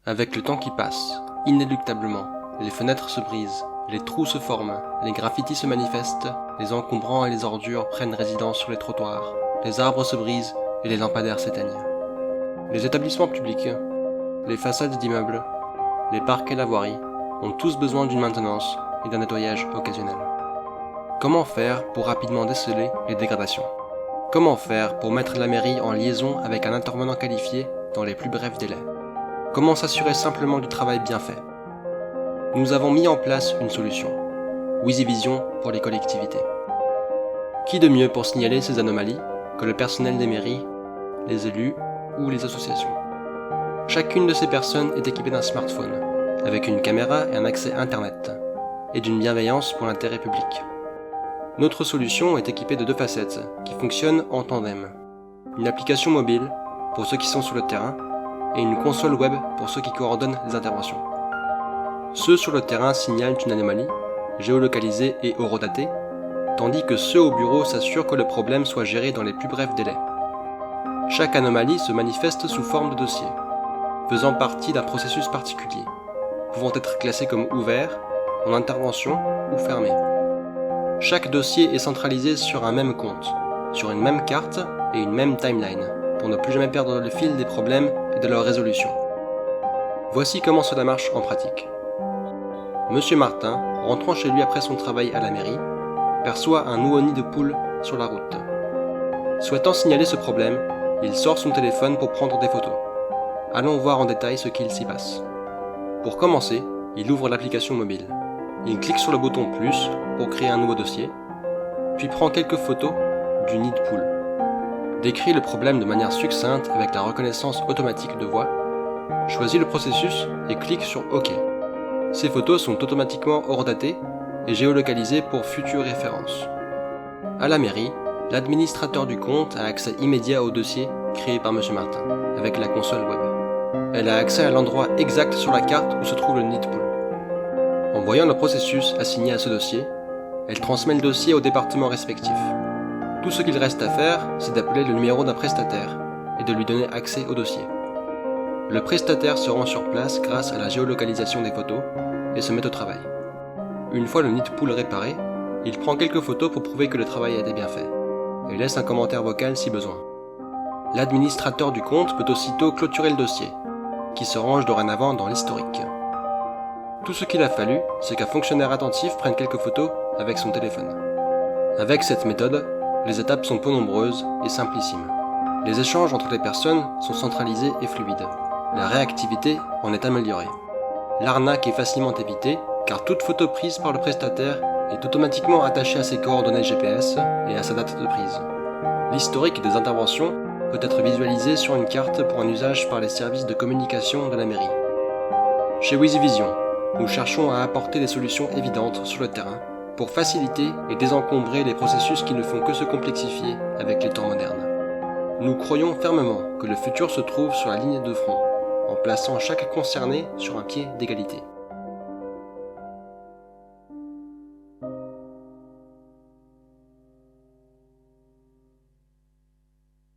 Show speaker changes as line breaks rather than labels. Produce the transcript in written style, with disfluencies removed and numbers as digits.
Avec le temps qui passe, inéluctablement, les fenêtres se brisent, les trous se forment, les graffitis se manifestent, les encombrants et les ordures prennent résidence sur les trottoirs, les arbres se brisent et les lampadaires s'éteignent. Les établissements publics, les façades d'immeubles, les parcs et la voirie ont tous besoin d'une maintenance et d'un nettoyage occasionnel. Comment faire pour rapidement déceler les dégradations? Comment faire pour mettre la mairie en liaison avec un intervenant qualifié dans les plus brefs délais? Comment s'assurer simplement du travail bien fait? Nous avons mis en place une solution, WheezyVision pour les collectivités. Qui de mieux pour signaler ces anomalies que le personnel des mairies, les élus ou les associations? Chacune de ces personnes est équipée d'un smartphone, avec une caméra et un accès Internet, et d'une bienveillance pour l'intérêt public. Notre solution est équipée de deux facettes qui fonctionnent en tandem. Une application mobile pour ceux qui sont sur le terrain et une console web pour ceux qui coordonnent les interventions. Ceux sur le terrain signalent une anomalie, géolocalisée et horodatée, tandis que ceux au bureau s'assurent que le problème soit géré dans les plus brefs délais. Chaque anomalie se manifeste sous forme de dossier, faisant partie d'un processus particulier, pouvant être classé comme ouvert, en intervention ou fermé. Chaque dossier est centralisé sur un même compte, sur une même carte et une même timeline, pour ne plus jamais perdre le fil des problèmes et de leur résolution. Voici comment cela marche en pratique. Monsieur Martin, rentrant chez lui après son travail à la mairie, perçoit un nouveau nid de poule sur la route. Souhaitant signaler ce problème, il sort son téléphone pour prendre des photos. Allons voir en détail ce qu'il s'y passe. Pour commencer, il ouvre l'application mobile. Il clique sur le bouton « Plus » pour créer un nouveau dossier, puis prend quelques photos du nid de poule. Décrit le problème de manière succincte avec la reconnaissance automatique de voix, choisit le processus et clique sur « OK ». Ces photos sont automatiquement hors-datées et géolocalisées pour futures références. À la mairie, l'administrateur du compte a accès immédiat au dossier créé par M. Martin, avec la console web. Elle a accès à l'endroit exact sur la carte où se trouve le nid de poule. En voyant le processus assigné à ce dossier, elle transmet le dossier au département respectif. Tout ce qu'il reste à faire, c'est d'appeler le numéro d'un prestataire et de lui donner accès au dossier. Le prestataire se rend sur place grâce à la géolocalisation des photos et se met au travail. Une fois le nid de poule réparé, il prend quelques photos pour prouver que le travail a été bien fait et laisse un commentaire vocal si besoin. L'administrateur du compte peut aussitôt clôturer le dossier, qui se range dorénavant dans l'historique. Tout ce qu'il a fallu, c'est qu'un fonctionnaire attentif prenne quelques photos avec son téléphone. Avec cette méthode, les étapes sont peu nombreuses et simplissimes. Les échanges entre les personnes sont centralisés et fluides. La réactivité en est améliorée. L'arnaque est facilement évitée, car toute photo prise par le prestataire est automatiquement attachée à ses coordonnées GPS et à sa date de prise. L'historique des interventions peut être visualisé sur une carte pour un usage par les services de communication de la mairie. Chez WheezyVision, nous cherchons à apporter des solutions évidentes sur le terrain pour faciliter et désencombrer les processus qui ne font que se complexifier avec les temps modernes. Nous croyons fermement que le futur se trouve sur la ligne de front, en plaçant chaque concerné sur un pied d'égalité.